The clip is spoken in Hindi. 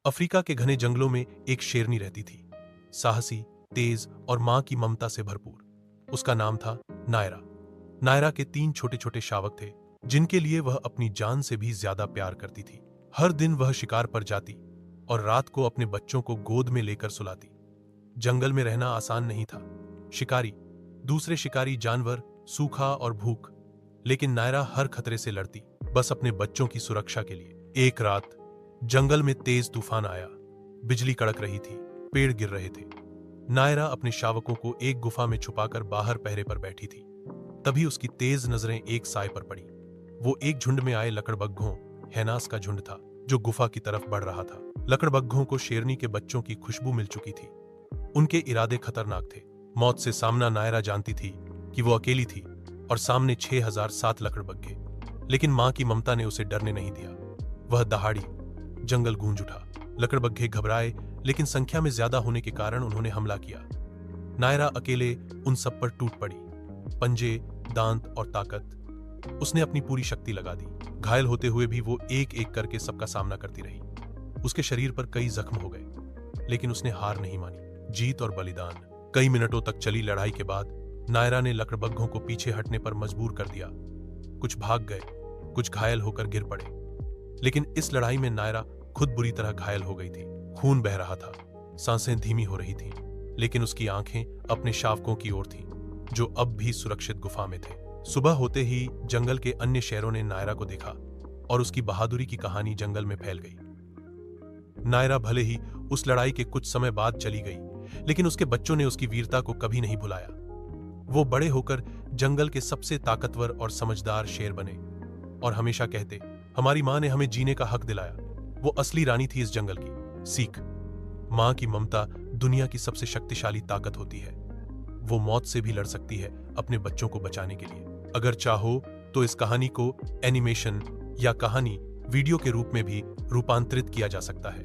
अफ्रीका के घने जंगलों में एक शेरनी रहती थी, साहसी, तेज और मां की ममता से भरपूर। उसका नाम था नायरा। नायरा के 3 छोटे छोटे शावक थे, जिनके लिए वह अपनी जान से भी ज्यादा प्यार करती थी। हर दिन वह शिकार पर जाती और रात को अपने बच्चों को गोद में लेकर सुलाती। जंगल में रहना आसान नहीं था। शिकारी, दूसरे शिकारी जानवर, सूखा और भूख, लेकिन नायरा हर खतरे से लड़ती, बस अपने बच्चों की सुरक्षा के लिए। एक रात जंगल में तेज तूफान आया। बिजली कड़क रही थी, पेड़ गिर रहे थे। नायरा अपने शावकों को एक गुफा में छुपाकर बाहर पहरे पर बैठी थी। तभी उसकी तेज नजरें एक साए पर पड़ी। वो एक झुंड में आए लकड़बग्घों, हैनास का झुंड था, जो गुफा की तरफ बढ़ रहा था। लकड़बग्घों को शेरनी के बच्चों की खुशबू मिल चुकी थी। उनके इरादे खतरनाक थे। मौत से सामना नायरा जानती थी कि वो अकेली थी और सामने 6007 लकड़बग्घे, लेकिन मां की ममता ने उसे डरने नहीं दिया। वह दहाड़ी, जंगल गूंज उठा। लकड़बग्घे घबराए, लेकिन संख्या में ज्यादा होने के कारण उन्होंने हमला किया। नायरा अकेले उन सब पर टूट पड़ी। पंजे, दांत और ताकत, उसने अपनी पूरी शक्ति लगा दी। घायल होते हुए भी वो एक एक करके सबका सामना करती रही। उसके शरीर पर कई जख्म हो गए, लेकिन उसने हार नहीं मानी। जीत और बलिदान। कई मिनटों तक चली लड़ाई के बाद नायरा ने लकड़बग्घों को पीछे हटने पर मजबूर कर दिया। कुछ भाग गए, कुछ घायल होकर गिर पड़े, लेकिन इस लड़ाई में नायरा खुद बुरी तरह घायल हो गई थी। खून बह रहा था, सांसें धीमी हो रही थीं, लेकिन उसकी आंखें अपने शावकों की ओर थीं, जो अब भी सुरक्षित गुफा में थे। सुबह होते ही जंगल के अन्य शेरों ने नायरा को देखा और उसकी बहादुरी की कहानी जंगल में फैल गई। नायरा भले ही उस लड़ाई के कुछ समय बाद चली गई, लेकिन उसके बच्चों ने उसकी वीरता को कभी नहीं भुलाया। वो बड़े होकर जंगल के सबसे ताकतवर और समझदार शेर बने और हमेशा कहते, हमारी मां ने हमें जीने का हक दिलाया। वो असली रानी थी इस जंगल की। सीख, मां की ममता दुनिया की सबसे शक्तिशाली ताकत होती है। वो मौत से भी लड़ सकती है अपने बच्चों को बचाने के लिए। अगर चाहो तो इस कहानी को एनिमेशन या कहानी वीडियो के रूप में भी रूपांतरित किया जा सकता है।